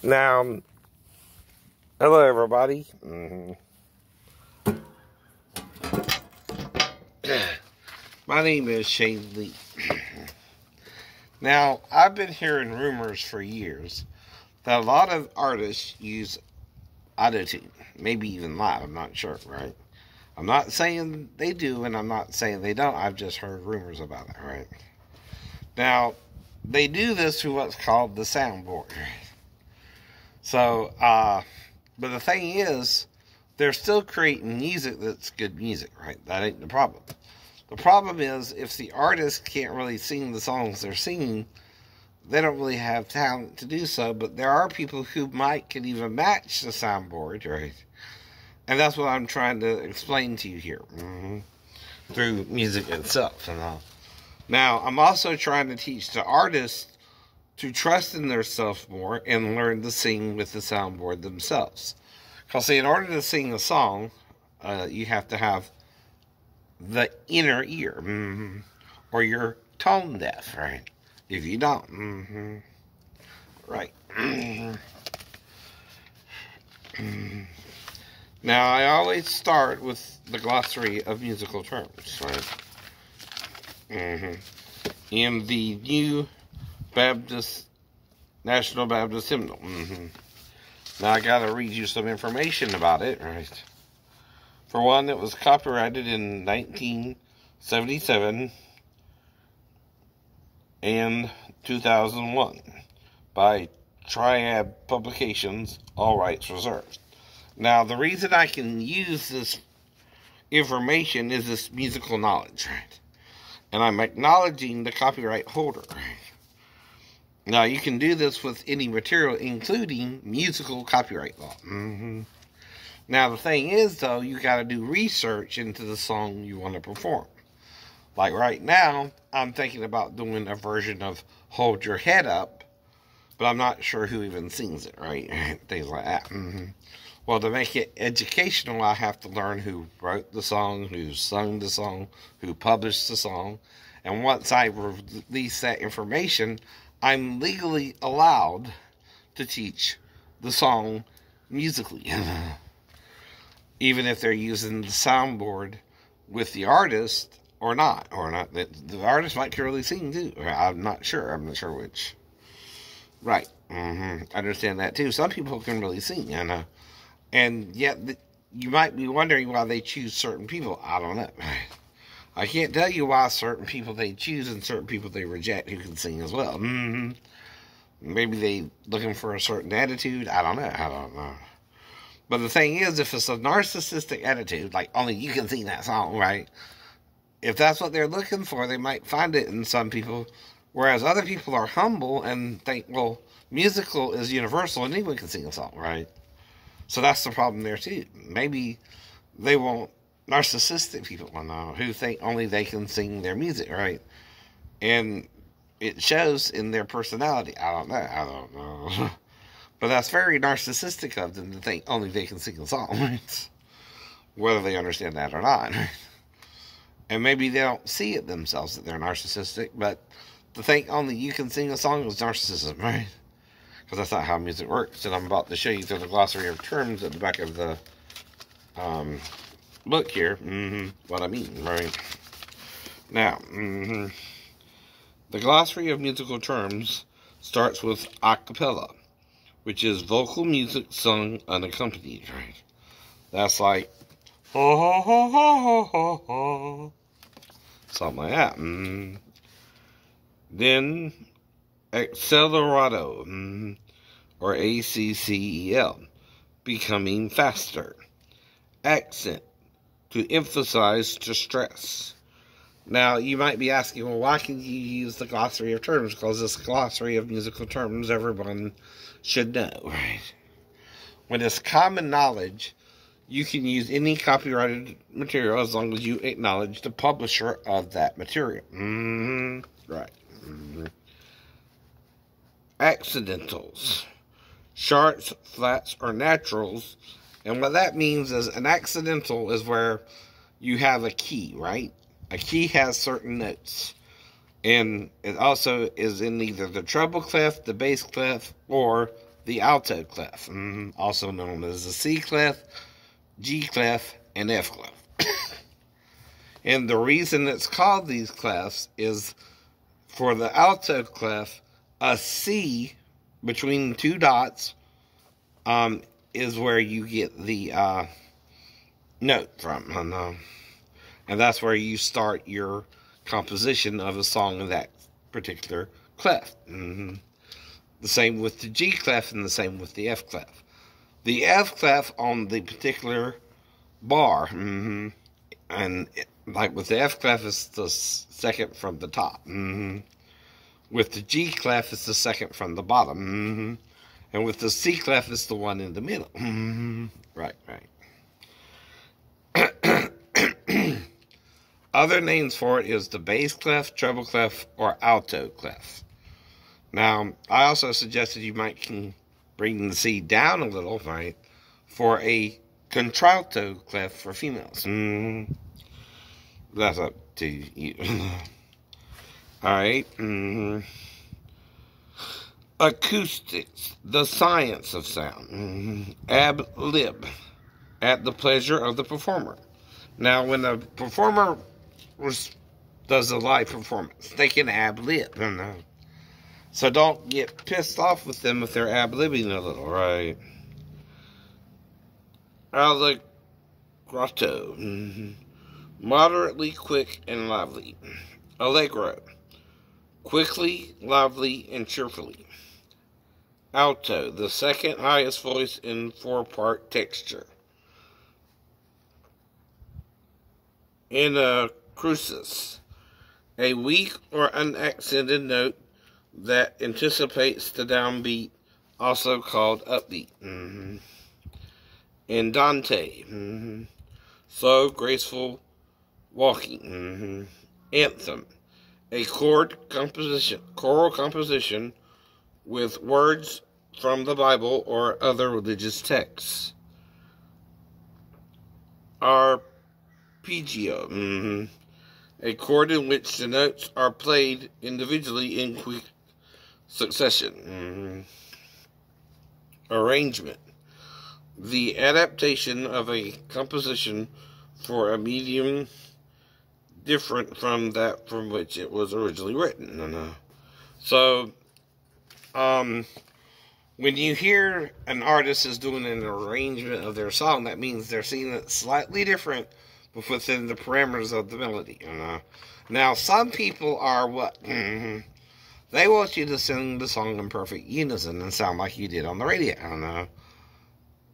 Now, hello everybody. My name is Shane Lee. Now, I've been hearing rumors for years that a lot of artists use auto-tune, maybe even live, I'm not sure, right? I'm not saying they do, and I'm not saying they don't. I've just heard rumors about it, right? Now, they do this through what's called the soundboard. So, but the thing is, they're still creating music that's good music, right? That ain't the problem. The problem is, if the artist can't really sing the songs they're singing, they don't really have talent to do so, but there are people who can even match the soundboard, right? And that's what I'm trying to explain to you here, through music itself and all. Now, I'm also trying to teach the artists to trust in themselves more and learn to sing with the soundboard themselves. Because, see, in order to sing a song, you have to have the inner ear, or you're tone deaf, right? If you don't, right. Now, I always start with the glossary of musical terms, right? In the New National Baptist Hymnal. Now, I gotta read you some information about it, right? For one, it was copyrighted in 1977 and 2001 by Triad Publications, all rights reserved. Now, the reason I can use this information is this musical knowledge, right? And I'm acknowledging the copyright holder, right? Now, you can do this with any material, including musical copyright law. Now, the thing is, though, you got to do research into the song you want to perform. Like right now, I'm thinking about doing a version of Hold Your Head Up, but I'm not sure who even sings it, right? Things like that. Well, to make it educational, I have to learn who wrote the song, who sung the song, who published the song. And once I release that information, I'm legally allowed to teach the song musically. Even if they're using the soundboard with the artist or not. The artist might really sing too. I'm not sure which. Right. I understand that too. Some people can really sing, I know. And yet, you might be wondering why they choose certain people. I don't know. I can't tell you why certain people they choose and certain people they reject who can sing as well. Maybe they looking for a certain attitude. I don't know. But the thing is, if it's a narcissistic attitude, like only you can sing that song, right? If that's what they're looking for, they might find it in some people. Whereas other people are humble and think, well, musical is universal. Anyone can sing a song, right? So that's the problem there, too. Maybe they want narcissistic people who think only they can sing their music, right? And it shows in their personality. I don't know. But that's very narcissistic of them to think only they can sing a song, right? Whether they understand that or not. And maybe they don't see it themselves that they're narcissistic, but to think only you can sing a song is narcissism, right? Because that's not how music works. And I'm about to show you through the glossary of terms at the back of the book here, what I mean, right? Now, the glossary of musical terms starts with a cappella, which is vocal music sung unaccompanied, right? That's like, ho, ho, ho, ho, ho, ho. Something like that. Then, accelerato, or ACCEL, becoming faster. Accent, to emphasize, to stress. Now, you might be asking, well, why can you use the glossary of terms? Because this glossary of musical terms everyone should know, right? When it's common knowledge, you can use any copyrighted material as long as you acknowledge the publisher of that material. Right. Accidentals. Sharps, flats, or naturals. And what that means is an accidental is where you have a key, right? A key has certain notes. And it also is in either the treble clef, the bass clef, or the alto clef, also known as the C clef, G clef, and F clef. And the reason it's called these clefs is for the alto clef, a C between two dots is where you get the note from. And that's where you start your composition of a song in that particular clef. The same with the G clef and the same with the F clef. The F clef on the particular bar, and like with the F clef, it's the second from the top. With the G clef, it's the second from the bottom. And with the C clef, it's the one in the middle. Right. Other names for it is the bass clef, treble clef, or alto clef. Now, I also suggested you might can bring the C down a little, right, for a contralto clef for females. That's up to you. Alright. Acoustics, the science of sound. Ab lib, at the pleasure of the performer. Now, when the performer does a live performance, they can ab lib. So don't get pissed off with them if they're ab libbing a little, right? Allegretto, moderately quick and lively. Allegro, quickly, lively, and cheerfully. Alto, the second highest voice in four-part texture. Crucis, a weak or unaccented note that anticipates the downbeat, also called upbeat. Andante, slow, graceful walking. Anthem, a choral composition with words from the Bible or other religious texts. Arpeggio, a chord in which the notes are played individually in quick succession. Arrangement, the adaptation of a composition for a medium different from that from which it was originally written. So, when you hear an artist is doing an arrangement of their song, that means they're seeing it slightly different but within the parameters of the melody. Now, some people are what? They want you to sing the song in perfect unison and sound like you did on the radio.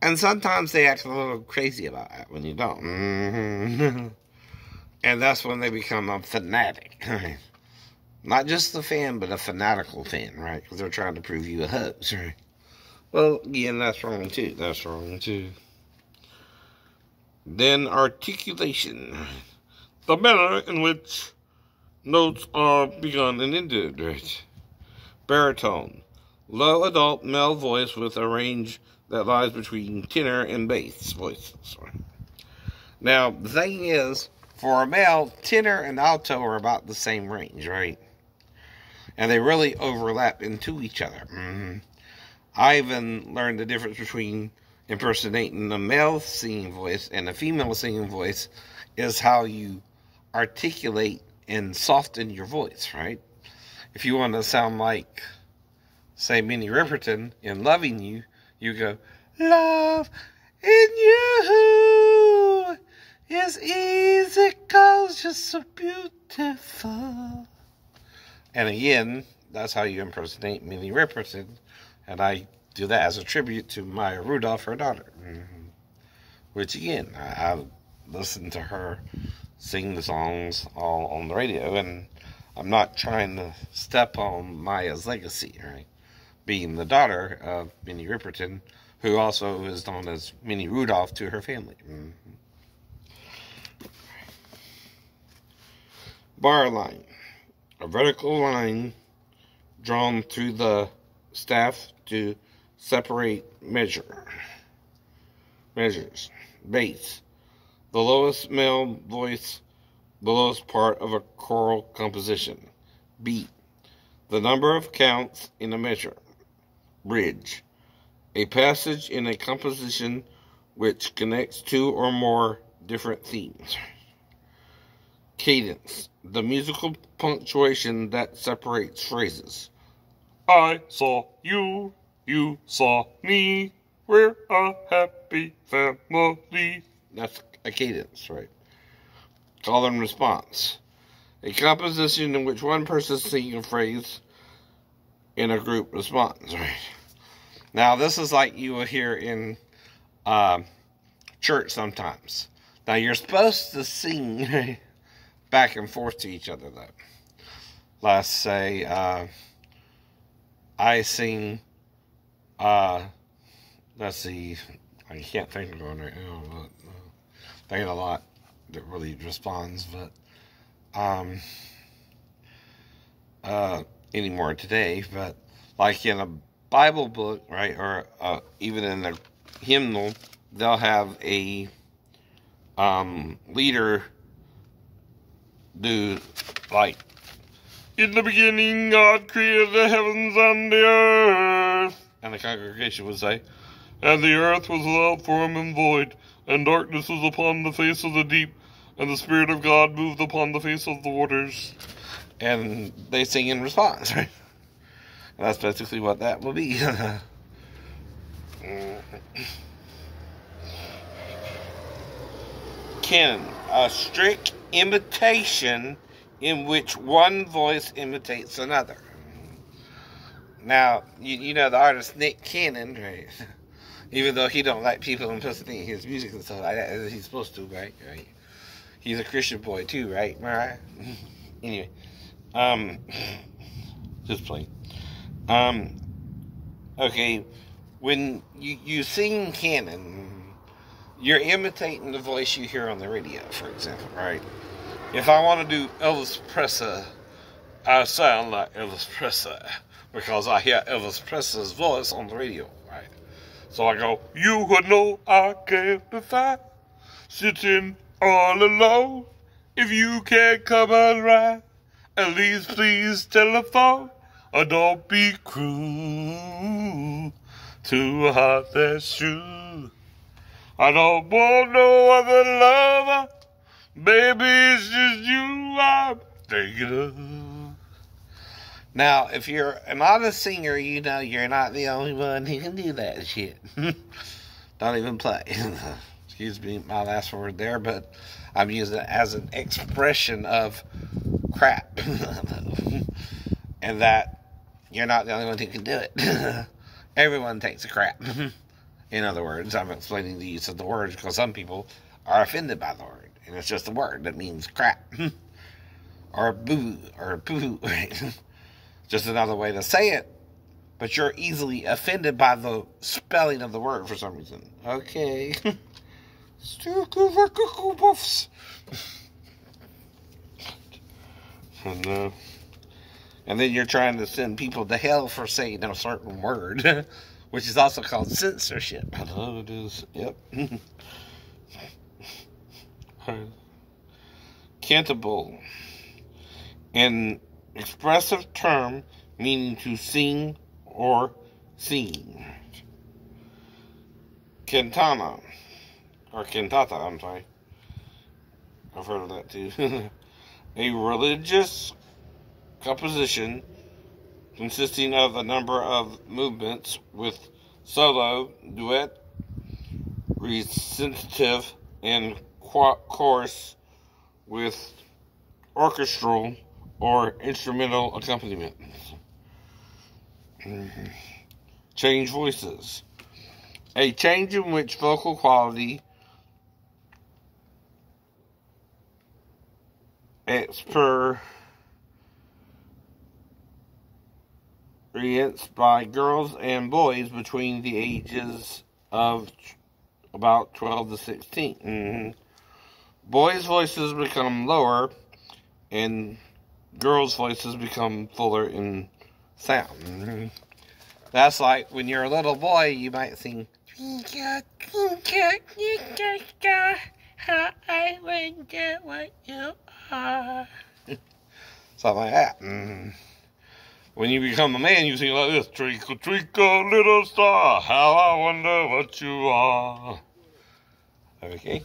And sometimes they act a little crazy about that when you don't. And that's when they become a fanatic. Not just a fan, but a fanatical fan, right? Because they're trying to prove you a hoax, right? Well, again, that's wrong too. Then articulation, the manner in which notes are begun and ended, right? Baritone, low adult male voice with a range that lies between tenor and bass voices. Now, the thing is, for a male, tenor and alto are about the same range, right? And they really overlap into each other. I even learned the difference between impersonating a male singing voice and a female singing voice is how you articulate and soften your voice, right? If you want to sound like, say, Minnie Riperton in Loving You, you go, love in you is easy 'cause you're so beautiful. And again, that's how you impersonate Minnie Riperton. And I do that as a tribute to Maya Rudolph, her daughter. Which again, I listen to her sing the songs all on the radio. And I'm not trying to step on Maya's legacy, right? Being the daughter of Minnie Riperton, who also is known as Minnie Rudolph to her family. Bar line, a vertical line drawn through the staff to separate measures. Bass, the lowest male voice, the lowest part of a choral composition. Beat. The number of counts in a measure. Bridge. A passage in a composition which connects two or more different themes. Cadence. The musical punctuation that separates phrases. I saw you, you saw me, we're a happy family. That's a cadence, right? Call and response. A composition in which one person sings a phrase in a group responds, right? Now, this is like you will hear in church sometimes. Now, you're supposed to sing back and forth to each other, though. Let's say, I sing, let's see, I can't think of one right now, but there ain't a lot that really responds, but, anymore today, but like in a Bible book, right, or even in a hymnal, they'll have a leader do like, in the beginning God created the heavens and the earth, and the congregation would say, and the earth was without form and void, and darkness was upon the face of the deep, and the Spirit of God moved upon the face of the waters. And they sing in response, right? And that's basically what that will be. Canon. A strict imitation in which one voice imitates another. Now, you know the artist Nick Cannon, right? Even though he don't like people impersonating his music and stuff like that, as he's supposed to, right? He's a Christian boy too, right? Right? Anyway, just playing. Okay, when you sing canon, you're imitating the voice you hear on the radio, for example, right? If I want to do Elvis Presley, I sound like Elvis Presley because I hear Elvis Presley's voice on the radio, right? So I go, you would know I can't be fine, sitting all alone. If you can't come and ride, at least please telephone, or don't be cruel to a heart that's true. I don't want no other lover, baby, it's just you I'm thinking of. Now, if you're an honest singer, you know you're not the only one who can do that shit. Don't even play. Excuse me, my last word there, but I'm using it as an expression of crap. And that you're not the only one who can do it. Everyone takes a crap. In other words, I'm explaining the use of the word because some people are offended by the word. And it's just a word that means crap. Or boo, or poo. Just another way to say it. But you're easily offended by the spelling of the word for some reason. Okay. And then you're trying to send people to hell for saying a certain word, which is also called censorship. I know it is. Yep. Cantable. An expressive term meaning to sing or sing. Cantana. Or cantata, I'm sorry. I've heard of that too. A religious composition consisting of a number of movements with solo, duet, recitative, and chorus with orchestral or instrumental accompaniment. Change voices. A change in which vocal quality experienced by girls and boys between the ages of about 12 to 16. Boys' voices become lower and girls' voices become fuller in sound. That's like when you're a little boy, you might sing, I wonder what you are. Something like that. When you become a man, you sing like this. Twinkle, twinkle, little star, how I wonder what you are. Okay.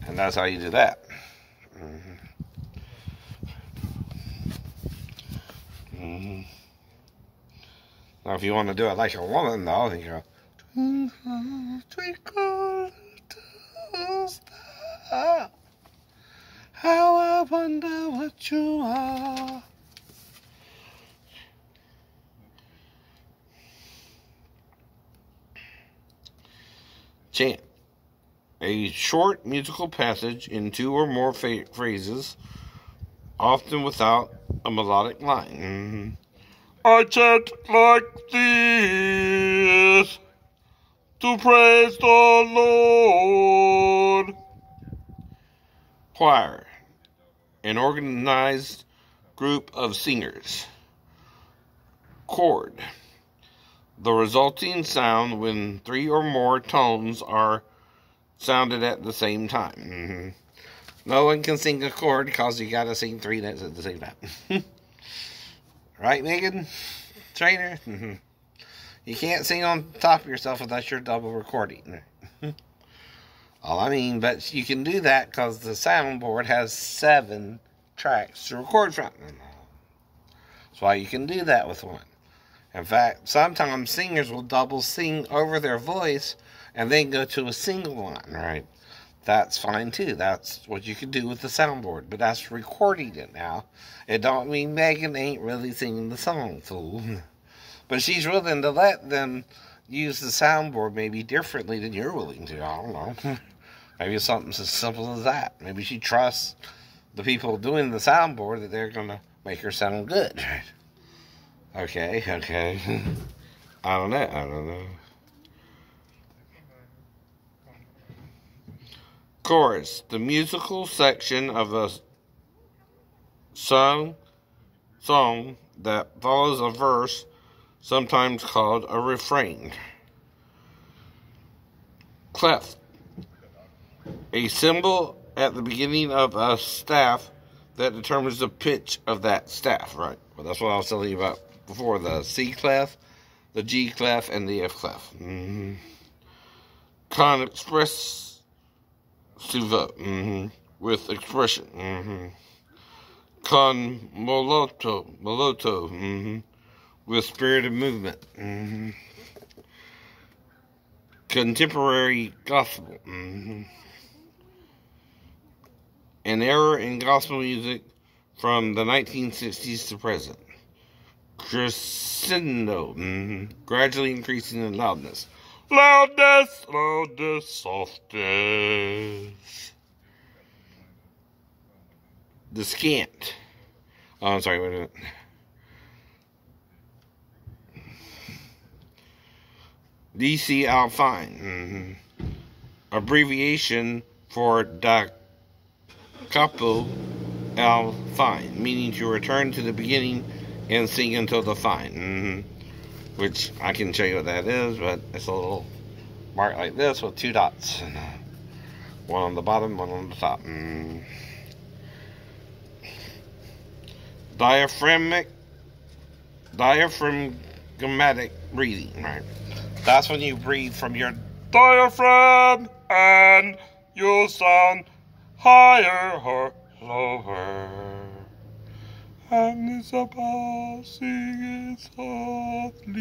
And that's how you do that. Now, if you want to do it like a woman, though, you go, twinkle, twinkle, little star, how I wonder what you are. Chant. A short musical passage in 2 or more phrases, often without a melodic line. I chant like this to praise the Lord. Choir. An organized group of singers. Chord. The resulting sound when 3 or more tones are sounded at the same time. No one can sing a chord because you gotta sing 3 notes at the same time. Right, Megan? Trainer? You can't sing on top of yourself unless you're double recording. All I mean, but you can do that because the soundboard has 7 tracks to record from. That's why you can do that with one. In fact, sometimes singers will double sing over their voice and then go to a single one, right? That's fine too. That's what you can do with the soundboard. But that's recording it now. It don't mean Megan ain't really singing the song, fool. But she's willing to let them use the soundboard maybe differently than you're willing to. I don't know. Maybe it's something as simple as that. Maybe she trusts the people doing the soundboard that they're going to make her sound good, right? Okay. I don't know. Chorus. The musical section of a song that follows a verse, sometimes called a refrain. Clef. A symbol at the beginning of a staff that determines the pitch of that staff, right? Well, that's what I was telling you about before, the C clef, the G clef, and the F clef. Con expressiva, with expression. Con molto, with spirited movement. Contemporary gospel. An era in gospel music from the 1960s to present. Crescendo, gradually increasing in loudness. Loudness, softness. Descant. Oh, I'm sorry, wait a minute. DC Alfine. Abbreviation for da capo al fine, meaning to return to the beginning and sing until the fine. Which I can show you what that is, but it's a little mark like this with 2 dots. One on the bottom, one on the top. Diaphragmatic breathing, right? That's when you breathe from your diaphragm and you'll sound higher or lower. And Isabel sing it softly.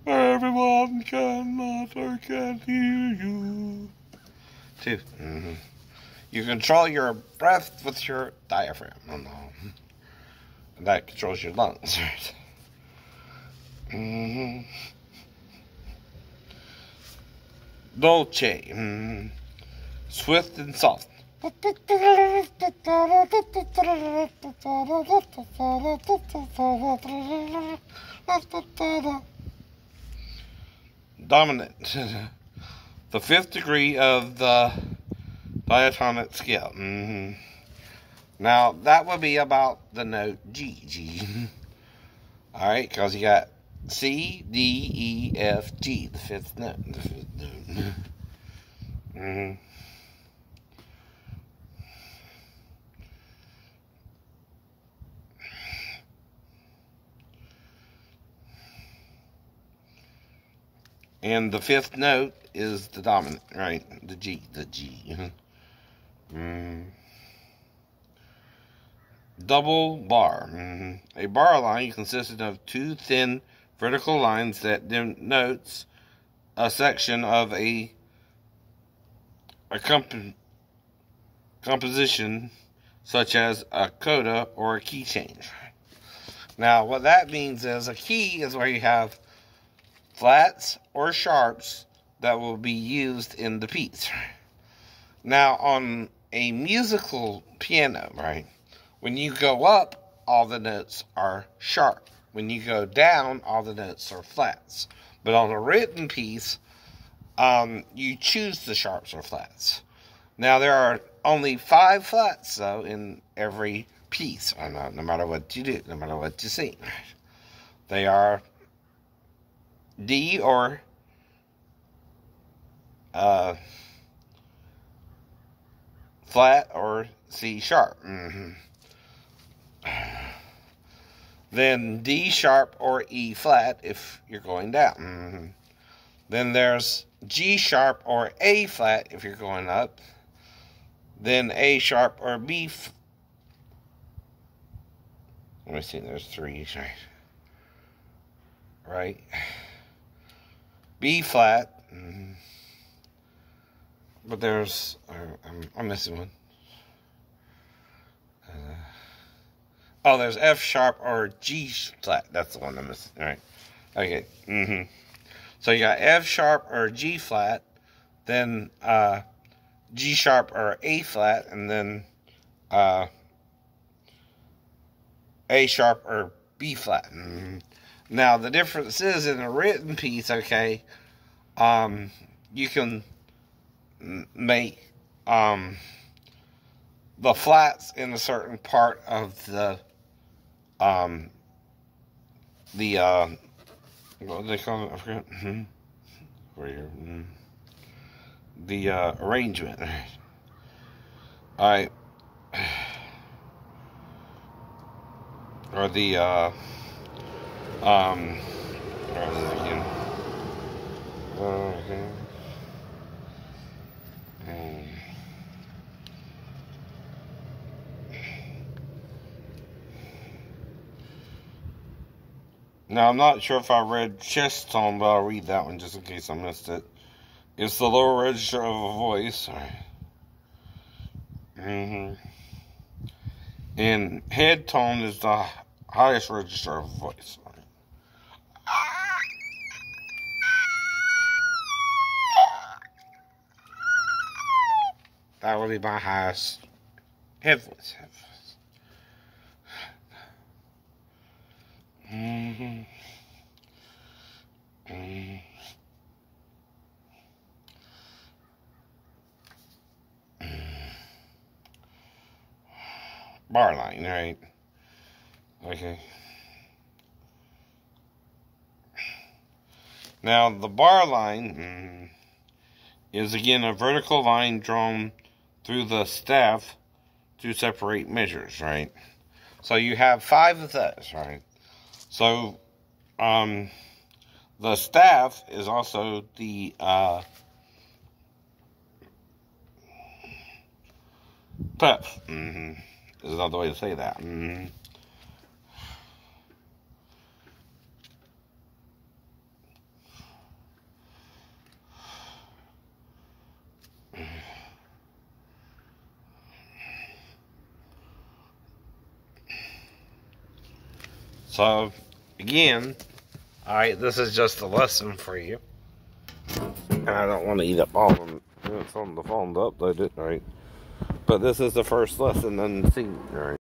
Everyone cannot or can't hear you. 2. You control your breath with your diaphragm. And that controls your lungs, right? Dolce. Swift and soft. Dominant. The 5th degree of the diatonic scale. Now, that would be about the note G. Alright, because you got C, D, E, F, G, the 5th note. Mm-hmm. And the fifth note is the dominant, right? The G. Double bar. A bar line consisted of two thin vertical lines that denotes a section of a composition, such as a coda or a key change. Now, what that means is a key is where you have flats or sharps that will be used in the piece. Now, on a musical piano, right, when you go up, all the notes are sharp. When you go down, all the notes are flats. But on a written piece, you choose the sharps or flats. Now, there are only 5 flats, though, in every piece, no matter what you do, no matter what you sing. They are D or flat or C sharp. Then D sharp or E flat if you're going down. Then there's G sharp or A flat if you're going up. Then A sharp or B. Let me see, there's 3, right? B flat. But there's, I'm missing one. There's F sharp or G flat. That's the one I'm missing. All right. Okay. So you got F sharp or G flat, then G sharp or A flat, and then A sharp or B flat. Now the difference is in a written piece. Okay, you can make the flats in a certain part of the what do they call it? I forgot. The arrangement. All right. Or the where is it again? Now, I'm not sure if I read chest tone, but I'll read that one just in case I missed it. It's the lower register of a voice. And head tone is the highest register of a voice. That would be my highest head voice. Bar line, right? Okay. Now, the bar line is again a vertical line drawn through the staff to separate measures, right? So you have 5 of those, right? So, the staff is also the puff. Is another way to say that. So, again, alright, this is just a lesson for you. And I don't want to eat up all of them. It's on the phone to upload it, right? But this is the first lesson in the scene, right?